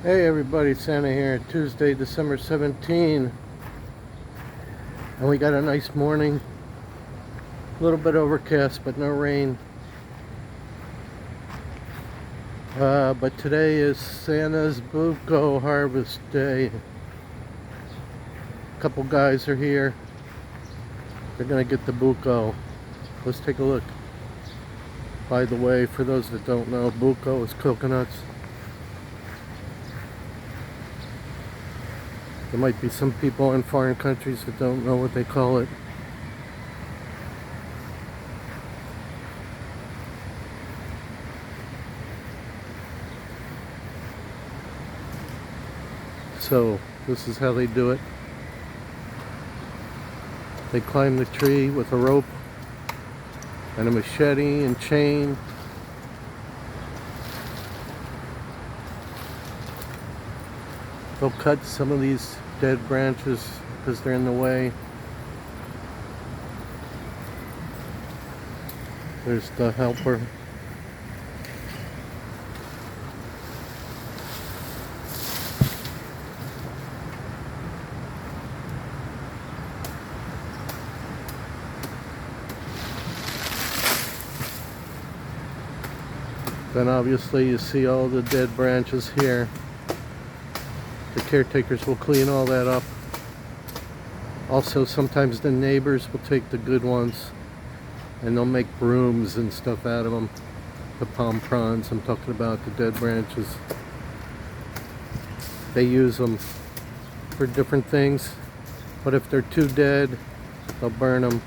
Hey everybody, Santa here. Tuesday, December 17, and we got a nice morning. A little bit overcast, but no rain. But today is Santa's Buko harvest day. A couple guys are here. They're gonna get the Buko. Let's take a look. By the way, for those that don't know, Buko is coconuts. There might be some people in foreign countries that don't know what they call it. So this is how they do it. They climb the tree with a rope and a machete and chain. They'll cut some of these dead branches because they're in the way. There's the helper. Then obviously you see all the dead branches here. The caretakers will clean all that up. Also, sometimes the neighbors will take the good ones and they'll make brooms and stuff out of them. The palm fronds, I'm talking about the dead branches. They use them for different things, but if they're too dead, they'll burn them.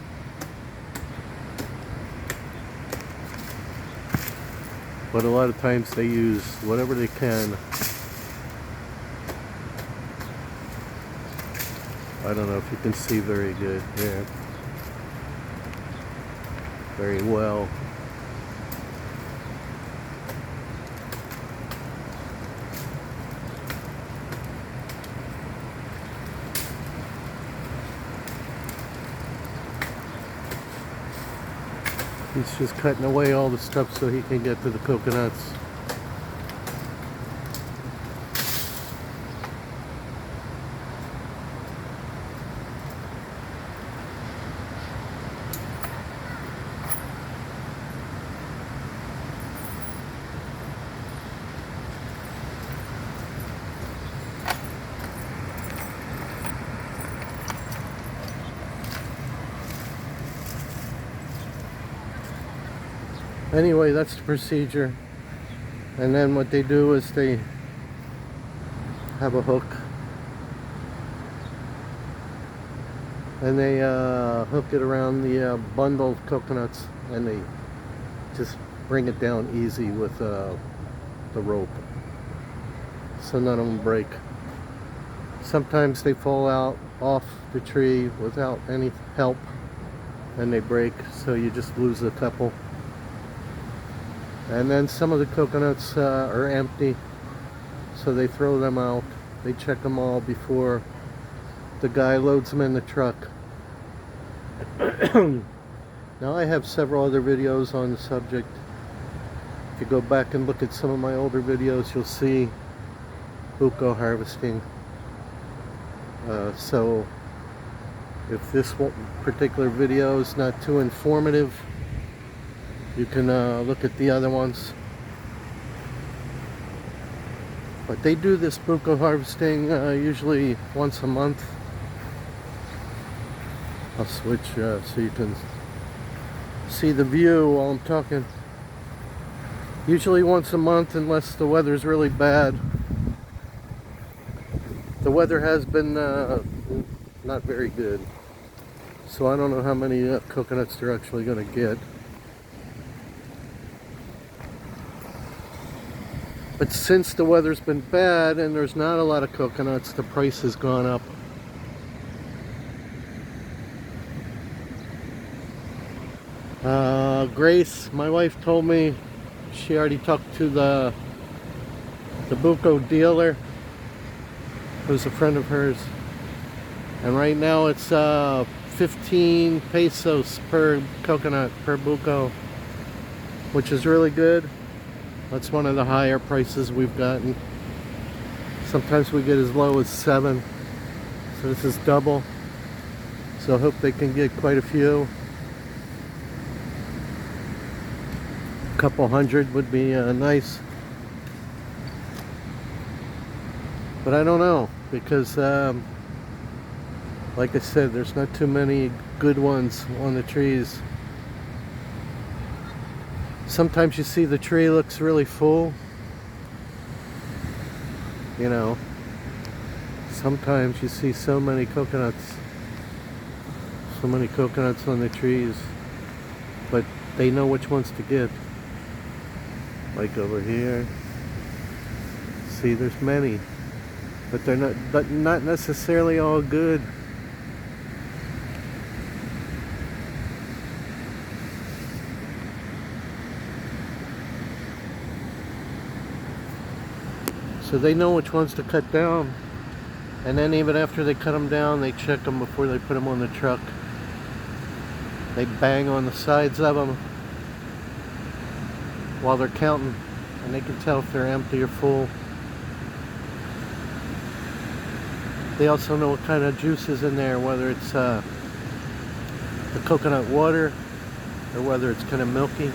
But a lot of times they use whatever they can. I don't know if you can see very good here. Very well. He's just cutting away all the stuff so he can get to the coconuts. Anyway, that's the procedure. And then what they do is they have a hook and they hook it around the bundle of coconuts, and they just bring it down easy with the rope so none of them break. Sometimes they fall out off the tree without any help and they break, so you just lose a couple. And then some of the coconuts are empty, so they throw them out. They check them all before the guy loads them in the truck. Now I have several other videos on the subject. If you go back and look at some of my older videos, you'll see Buko harvesting. So if this particular video is not too informative, you can look at the other ones. But they do this Buko harvesting usually once a month. I'll switch so you can see the view while I'm talking. Usually once a month, unless the weather's really bad. The weather has been not very good, so I don't know how many coconuts they're actually going to get. But since the weather's been bad and there's not a lot of coconuts, the price has gone up. Grace, my wife, told me she already talked to the Buko dealer, who's a friend of hers, and right now it's 15 pesos per coconut, per Buko, which is really good. That's one of the higher prices we've gotten. Sometimes we get as low as 7. So this is double. So I hope they can get quite a few. A couple hundred would be nice. But I don't know, because like I said, there's not too many good ones on the trees. Sometimes you see the tree looks really full. You know, sometimes you see so many coconuts on the trees, but they know which ones to get. Like over here, see, there's many, but they're not necessarily all good. So they know which ones to cut down, and then even after they cut them down, they check them before they put them on the truck. They bang on the sides of them while they're counting, and they can tell if they're empty or full. They also know what kind of juice is in there, whether it's the coconut water or whether it's kind of milky.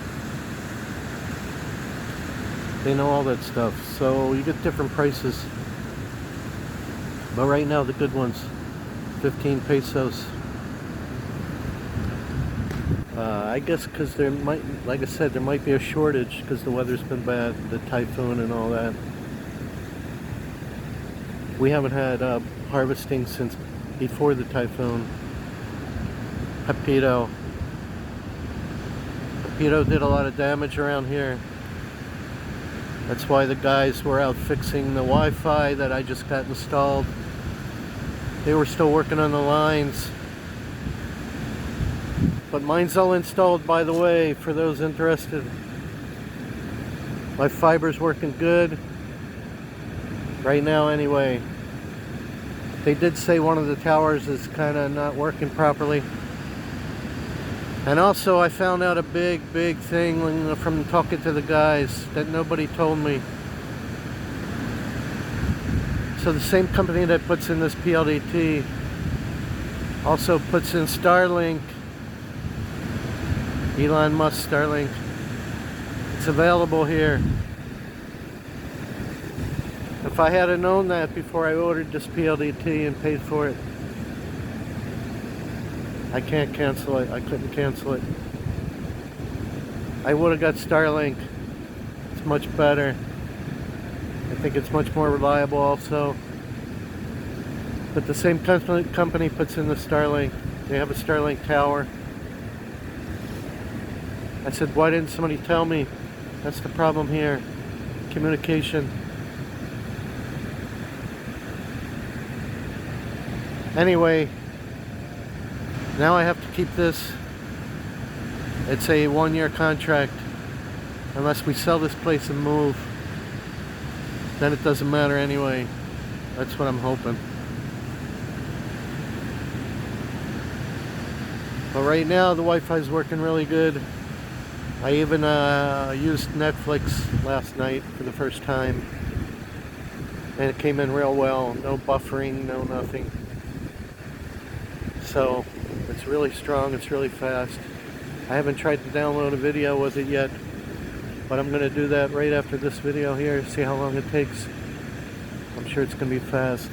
They know all that stuff, so you get different prices. But right now, the good ones, 15 pesos. I guess because there might, like I said, there might be a shortage because the weather's been bad, the typhoon and all that. We haven't had harvesting since before the typhoon. Pepito did a lot of damage around here. That's why the guys were out fixing the Wi-Fi that I just got installed. They were still working on the lines. But mine's all installed, by the way, for those interested. My fiber's working good. Right now, anyway. They did say one of the towers is kind of not working properly. And also, I found out a big thing from talking to the guys that nobody told me. So the same company that puts in this PLDT also puts in Starlink. Elon Musk Starlink. It's available here. If I had known that before I ordered this PLDT and paid for it, I can't cancel it. I couldn't cancel it. I would have got Starlink. It's much better. I think it's much more reliable also. But the same company puts in the Starlink. They have a Starlink tower. I said, why didn't somebody tell me? That's the problem here. Communication. Anyway, now I have to keep this. It's a 1-year contract. Unless we sell this place and move, then it doesn't matter anyway. That's what I'm hoping. But right now the Wi-Fi is working really good. I even used Netflix last night for the first time, and it came in real well. No buffering, no nothing. So it's really strong, it's really fast. I haven't tried to download a video with it yet, but I'm going to do that right after this video here, see how long it takes. I'm sure it's going to be fast.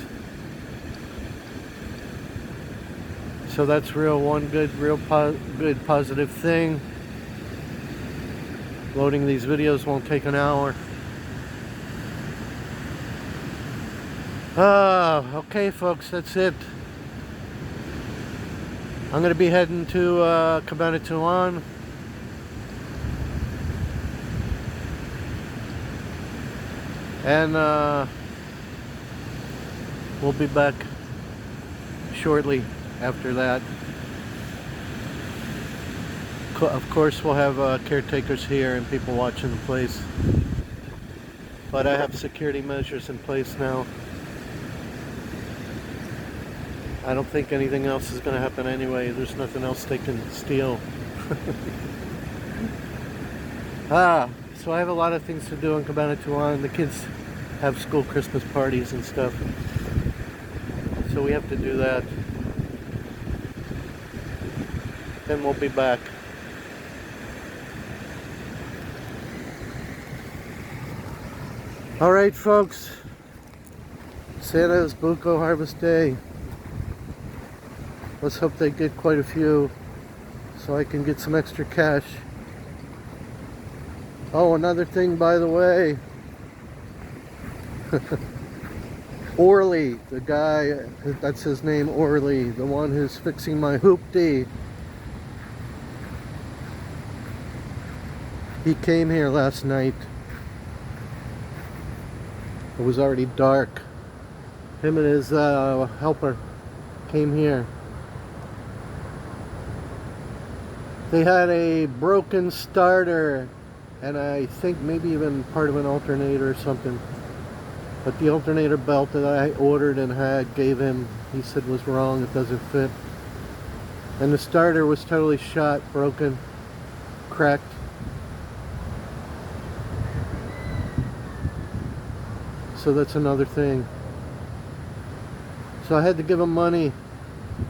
So that's one good positive thing. Loading these videos won't take an hour. Okay folks, that's it. I'm going to be heading to Cabanatuan. And we'll be back shortly after that. Of course, we'll have caretakers here and people watching the place. But I have security measures in place now. I don't think anything else is going to happen anyway. There's nothing else they can steal. So I have a lot of things to do in Cabanatuan. The kids have school Christmas parties and stuff. So we have to do that. Then we'll be back. Alright folks, Santa's Buko Harvest Day. Let's hope they get quite a few so I can get some extra cash. Oh, another thing, by the way. Orly, the guy, that's his name, Orly, the one who's fixing my hoopty. He came here last night. It was already dark. Him and his helper came here. They had a broken starter and I think maybe even part of an alternator or something. But the alternator belt that I ordered and gave him, he said was wrong, it doesn't fit. And the starter was totally shot, broken, cracked. So that's another thing. So I had to give him money,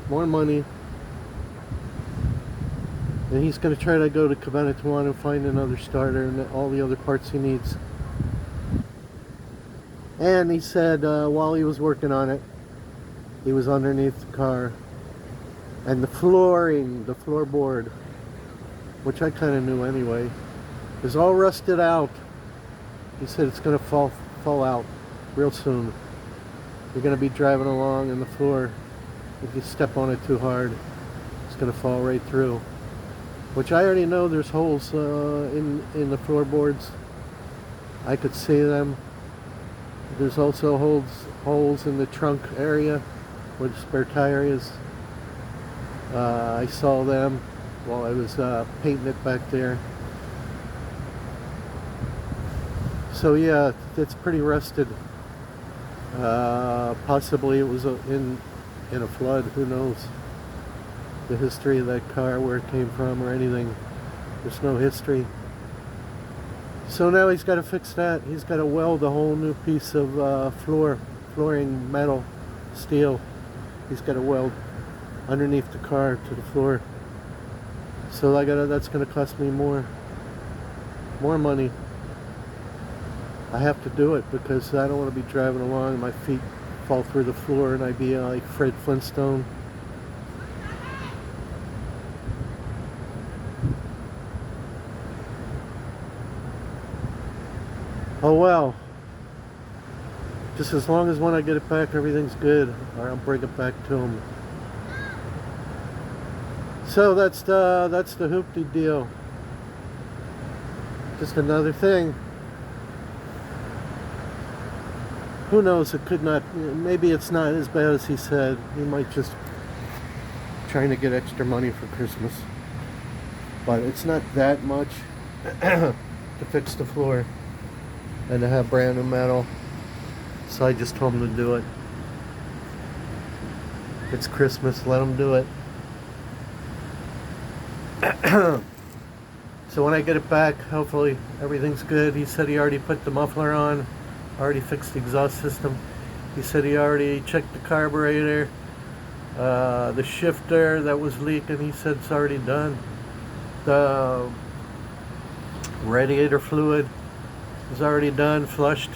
more money. And he's going to try to go to Cabanatuan and find another starter and all the other parts he needs. And he said while he was working on it, he was underneath the car. And the flooring, the floorboard, which I kind of knew anyway, is all rusted out. He said it's going to fall out real soon. You're going to be driving along and the floor, if you step on it too hard, it's going to fall right through. Which I already know there's holes in the floorboards. I could see them. There's also holes in the trunk area where the spare tire is. I saw them while I was painting it back there. So yeah, it's pretty rusted. Possibly it was in a flood, who knows the history of that car, where it came from or anything. There's no history. So now he's got to fix that. He's got to weld a whole new piece of flooring, metal, steel. He's got to weld underneath the car to the floor. So that's going to cost me more money. I have to do it because I don't want to be driving along and my feet fall through the floor and I'd be like Fred Flintstone. Oh well. Just as long as when I get it back everything's good, or I'll bring it back to him. So that's the hoopty deal. Just another thing. Who knows, it could not, maybe it's not as bad as he said. He might just trying to get extra money for Christmas. But it's not that much to fix the floor and to have brand new metal. So I just told him to do it. It's Christmas, let him do it. So when I get it back, hopefully everything's good. He said he already put the muffler on, already fixed the exhaust system. He said he already checked the carburetor, the shifter that was leaking, he said it's already done. The radiator fluid is already done, flushed.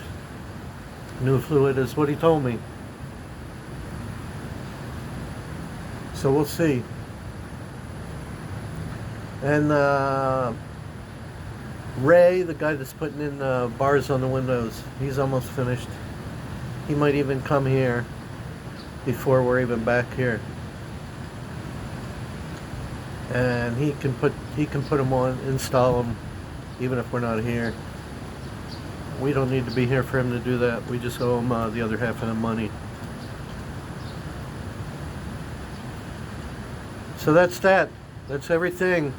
New fluid is what he told me. So we'll see. And Ray, the guy that's putting in bars on the windows, he's almost finished. He might even come here before we're even back here. And he can put them on, install them, even if we're not here. We don't need to be here for him to do that. We just owe him the other half of the money. So that's that. That's everything.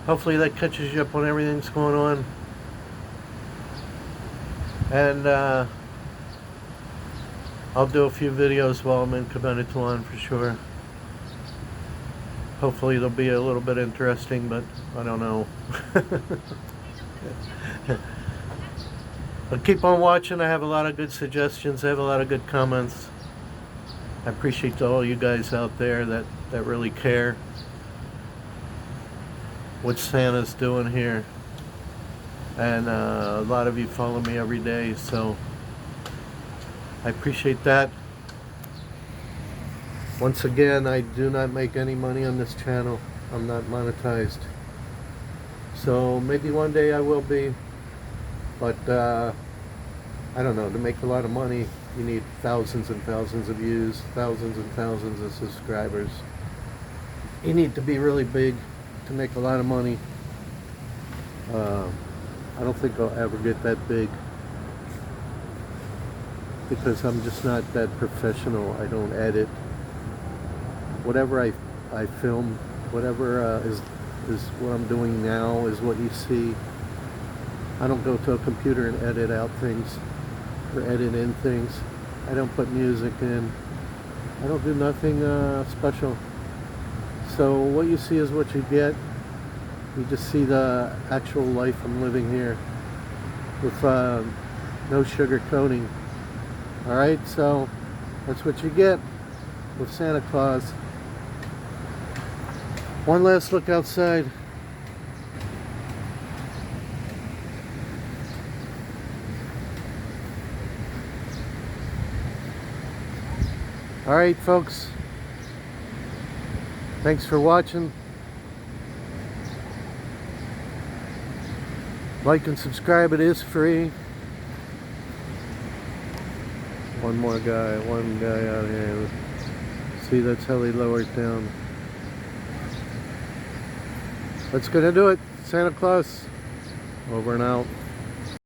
Hopefully that catches you up on everything's going on. And I'll do a few videos while I'm in Cabanatuan for sure. Hopefully they'll be a little bit interesting, but I don't know. But keep on watching. I have a lot of good suggestions. I have a lot of good comments. I appreciate all you guys out there that really care what Santa's doing here. And a lot of you follow me every day, so I appreciate that. Once again, I do not make any money on this channel. I'm not monetized. So maybe one day I will be. But I don't know, to make a lot of money, you need thousands and thousands of views, thousands and thousands of subscribers. You need to be really big to make a lot of money. I don't think I'll ever get that big because I'm just not that professional. I don't edit. Whatever I film, whatever is what I'm doing now is what you see. I don't go to a computer and edit out things or edit in things. I don't put music in. I don't do nothing special. So what you see is what you get. You just see the actual life I'm living here with no sugar coating. Alright, so that's what you get with Santa Claus. One last look outside. Alright folks, thanks for watching. Like and subscribe, it is free. One guy out here. See, that's how they lower it down. That's gonna do it. Santa Claus, over and out.